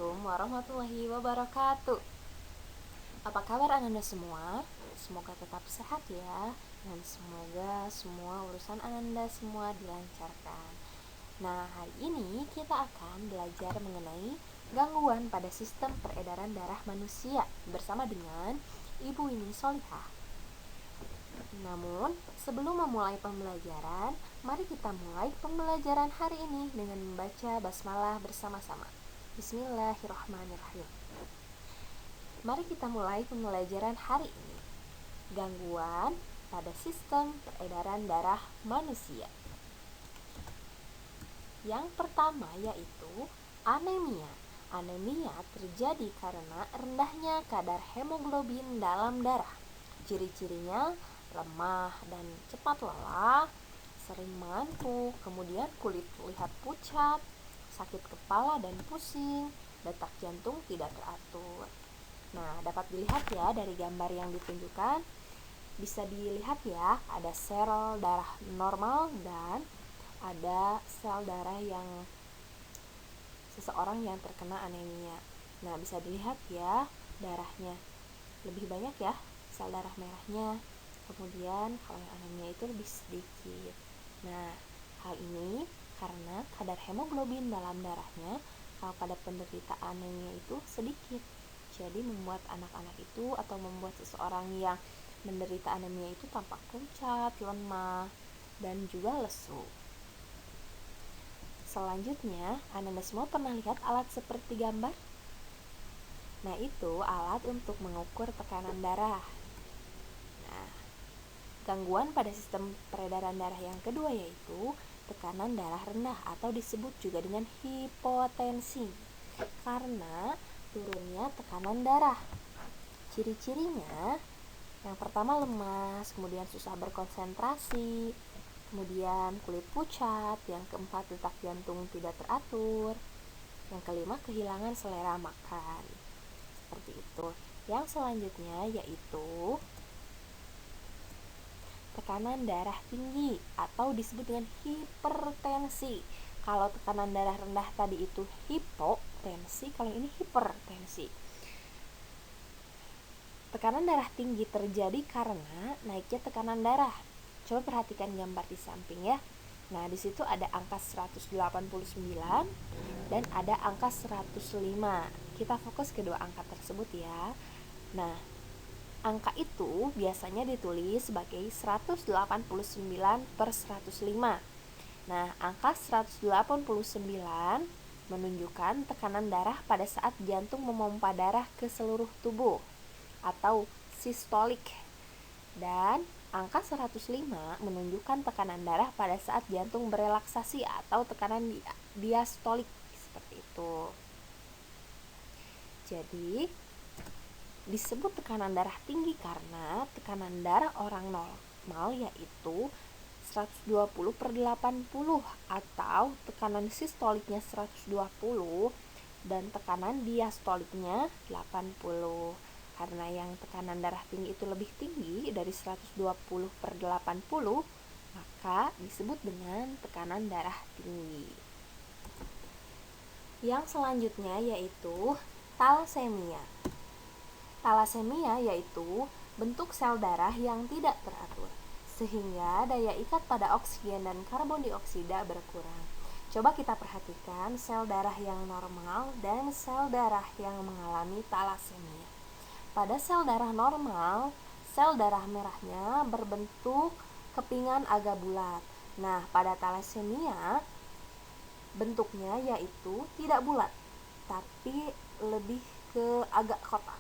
Assalamualaikum warahmatullahi wabarakatuh. Apa kabar Ananda semua? Semoga tetap sehat ya. Dan semoga semua urusan Ananda semua dilancarkan. Nah, hari ini kita akan belajar mengenai gangguan pada sistem peredaran darah manusia bersama dengan Ibu Wini Solihah. Namun, sebelum memulai pembelajaran, mari kita mulai pembelajaran hari ini dengan membaca basmalah bersama-sama. Bismillahirrahmanirrahim. Mari kita mulai pembelajaran hari ini. Gangguan pada sistem peredaran darah manusia. Yang pertama yaitu anemia. Anemia terjadi karena rendahnya kadar hemoglobin dalam darah. Ciri-cirinya lemah dan cepat lelah, sering mengantuk, kemudian kulit terlihat pucat, sakit kepala dan pusing, detak jantung tidak teratur. Nah, dapat dilihat ya dari gambar yang ditunjukkan. Bisa dilihat ya, ada sel darah normal dan ada sel darah yang seseorang yang terkena anemia. Nah, bisa dilihat ya darahnya lebih banyak ya, sel darah merahnya. Kemudian kalau yang anemia itu lebih sedikit. Nah, hal ini karena kadar hemoglobin dalam darahnya kalau pada penderita anemia itu sedikit. Jadi membuat anak-anak itu atau membuat seseorang yang menderita anemia itu tampak pucat, lemah, dan juga lesu. Selanjutnya, Anda semua pernah lihat alat seperti gambar? Nah, itu alat untuk mengukur tekanan darah. Nah, gangguan pada sistem peredaran darah yang kedua yaitu tekanan darah rendah atau disebut juga dengan hipotensi karena turunnya tekanan darah. Ciri-cirinya yang pertama lemas, kemudian susah berkonsentrasi, kemudian kulit pucat, yang keempat detak jantung tidak teratur, yang kelima kehilangan selera makan. Seperti itu. Yang selanjutnya yaitu tekanan darah tinggi atau disebut dengan hipertensi. Kalau tekanan darah rendah tadi itu hipotensi, kalau ini hipertensi. Tekanan darah tinggi terjadi karena naiknya tekanan darah. Coba perhatikan gambar di samping ya. Nah, di situ ada angka 189 dan ada angka 105. Kita fokus kedua angka tersebut ya. Nah, angka itu biasanya ditulis sebagai 189/105. Nah, angka 189 menunjukkan tekanan darah pada saat jantung memompa darah ke seluruh tubuh atau sistolik. Dan angka 105 menunjukkan tekanan darah pada saat jantung berelaksasi atau tekanan diastolik. Seperti itu. Jadi, disebut tekanan darah tinggi karena tekanan darah orang normal yaitu 120/80 atau tekanan sistoliknya 120 dan tekanan diastoliknya 80. Karena yang tekanan darah tinggi itu lebih tinggi dari 120/80, maka disebut dengan tekanan darah tinggi. Yang selanjutnya yaitu talasemia. Talasemia yaitu bentuk sel darah yang tidak teratur, sehingga daya ikat pada oksigen dan karbon dioksida berkurang. Coba kita perhatikan sel darah yang normal dan sel darah yang mengalami talasemia. Pada sel darah normal, sel darah merahnya berbentuk kepingan agak bulat. Nah, pada talasemia, bentuknya yaitu tidak bulat, tapi lebih ke agak kotak.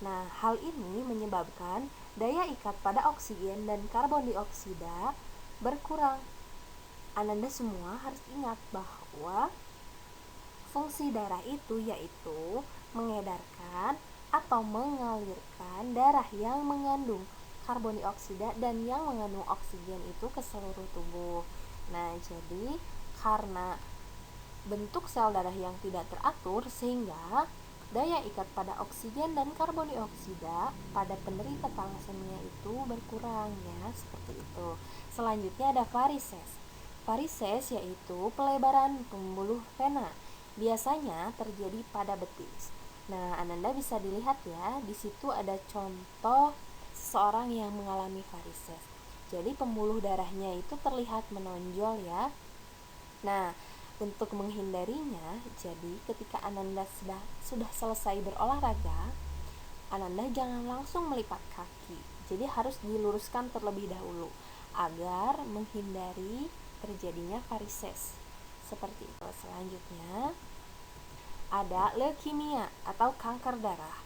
Nah, hal ini menyebabkan daya ikat pada oksigen dan karbon dioksida berkurang. Ananda semua harus ingat bahwa fungsi darah itu yaitu mengedarkan atau mengalirkan darah yang mengandung karbon dioksida dan yang mengandung oksigen itu ke seluruh tubuh. Nah, jadi karena bentuk sel darah yang tidak teratur sehingga daya ikat pada oksigen dan karbon dioksida pada penderita talasemia itu berkurang ya, seperti itu. Selanjutnya ada varises. Varises yaitu pelebaran pembuluh vena. biasanya terjadi pada betis. Nah, Ananda bisa dilihat ya, di situ ada contoh seseorang yang mengalami varises. Jadi pembuluh darahnya itu terlihat menonjol ya. Nah, untuk menghindarinya, jadi ketika Ananda sudah selesai berolahraga, Ananda jangan langsung melipat kaki. Jadi harus diluruskan terlebih dahulu agar menghindari terjadinya varises. Seperti itu. Selanjutnya ada leukemia atau kanker darah.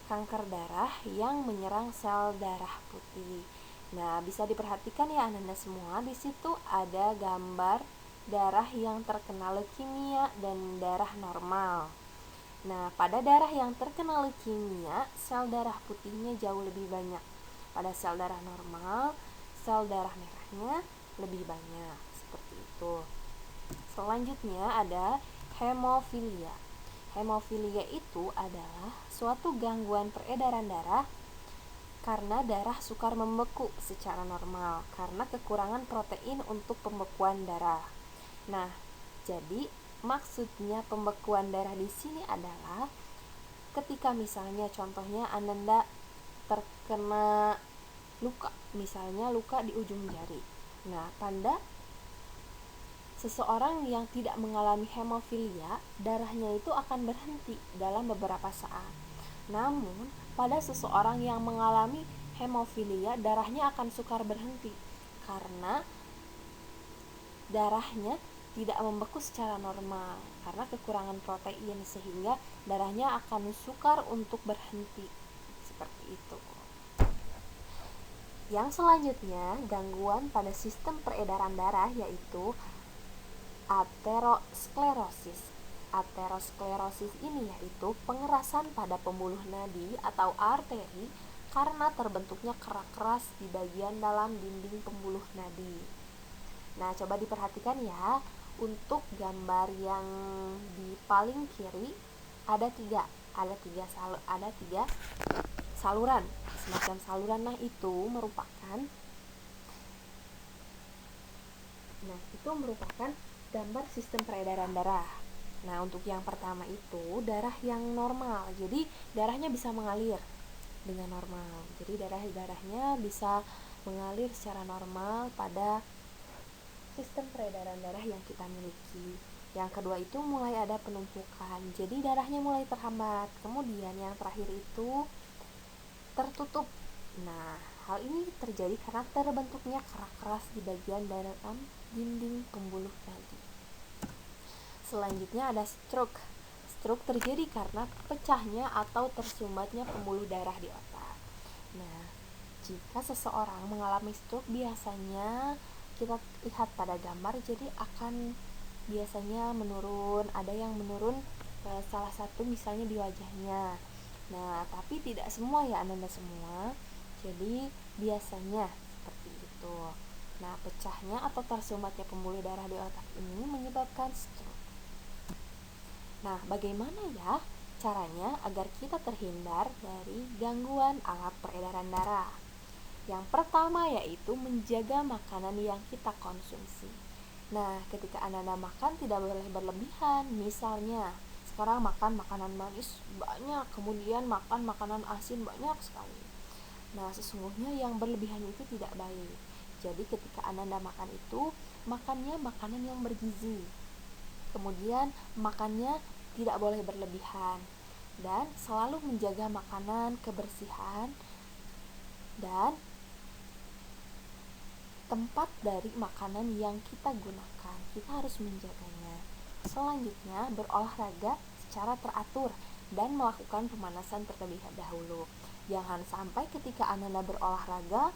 Kanker darah yang menyerang sel darah putih. Nah, bisa diperhatikan ya Ananda semua, di situ ada gambar darah yang terkena leukemia dan darah normal. Nah, pada darah yang terkena leukemia, sel darah putihnya jauh lebih banyak. Pada sel darah normal, sel darah merahnya lebih banyak. Seperti itu. Selanjutnya ada hemofilia. Hemofilia itu adalah suatu gangguan peredaran darah karena darah sukar membeku secara normal karena kekurangan protein untuk pembekuan darah. Nah, jadi maksudnya pembekuan darah di sini adalah ketika misalnya contohnya Ananda terkena luka, misalnya luka di ujung jari. Nah, pada seseorang yang tidak mengalami hemofilia, darahnya itu akan berhenti dalam beberapa saat. Namun, pada seseorang yang mengalami hemofilia, darahnya akan sukar berhenti karena darahnya tidak membeku secara normal karena kekurangan protein, sehingga darahnya akan sukar untuk berhenti. Seperti itu. Yang selanjutnya, gangguan pada sistem peredaran darah yaitu aterosklerosis. Aterosklerosis ini yaitu pengerasan pada pembuluh nadi atau arteri karena terbentuknya kerak keras di bagian dalam dinding pembuluh nadi. Nah, coba diperhatikan ya. Untuk gambar yang di paling kiri ada tiga saluran, semacam saluran. Itu merupakan gambar sistem peredaran darah. Nah, untuk yang pertama itu darah yang normal. Jadi darahnya bisa mengalir dengan normal. Jadi darahnya bisa mengalir secara normal pada sistem peredaran darah yang kita miliki. Yang kedua itu mulai ada penumpukan. Jadi darahnya mulai terhambat. Kemudian yang terakhir itu tertutup. Nah, hal ini terjadi karena terbentuknya kerak keras di bagian dalam dinding pembuluh nadi. Selanjutnya ada stroke. Stroke terjadi karena pecahnya atau tersumbatnya pembuluh darah di otak. Nah, jika seseorang mengalami stroke, biasanya kita lihat pada gambar, jadi akan biasanya menurun, ada yang menurun salah satu misalnya di wajahnya. Nah, tapi tidak semua ya Ananda semua. Jadi biasanya seperti itu. Nah, pecahnya atau tersumbatnya pembuluh darah di otak ini menyebabkan stroke. Nah, bagaimana ya caranya agar kita terhindar dari gangguan alat peredaran darah? Yang pertama yaitu menjaga makanan yang kita konsumsi. Nah, ketika Anda makan tidak boleh berlebihan. Misalnya, sekarang makan makanan manis banyak, kemudian makan makanan asin banyak sekali. Nah, sesungguhnya yang berlebihan itu tidak baik. Jadi ketika Anda makan itu, makannya makanan yang bergizi. Kemudian makannya tidak boleh berlebihan dan selalu menjaga makanan, kebersihan dan tempat dari makanan yang kita gunakan. Kita harus menjaganya. Selanjutnya, berolahraga secara teratur dan melakukan pemanasan terlebih dahulu. Jangan sampai ketika Anda berolahraga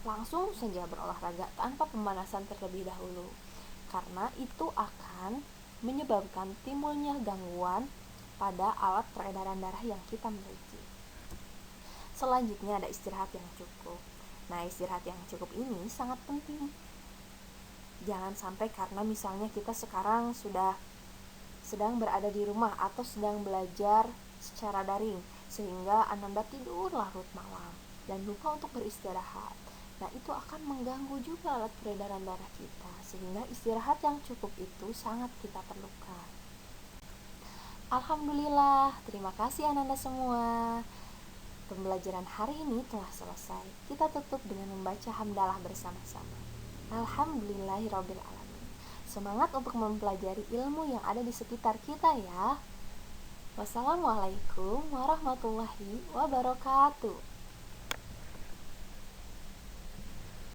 langsung saja berolahraga tanpa pemanasan terlebih dahulu, karena itu akan menyebabkan timbulnya gangguan pada alat peredaran darah yang kita miliki. Selanjutnya ada istirahat yang cukup. Nah, istirahat yang cukup ini sangat penting. Jangan sampai karena misalnya kita sekarang sedang berada di rumah atau sedang belajar secara daring, sehingga Anda tidur larut malam dan lupa untuk beristirahat. Nah, itu akan mengganggu juga alat peredaran darah kita, sehingga istirahat yang cukup itu sangat kita perlukan. Alhamdulillah, terima kasih anak-anak semua. Pembelajaran hari ini telah selesai. Kita tutup dengan membaca hamdalah bersama-sama. Alhamdulillahirrabbilalamin. Semangat untuk mempelajari ilmu yang ada di sekitar kita ya. Wassalamualaikum warahmatullahi wabarakatuh.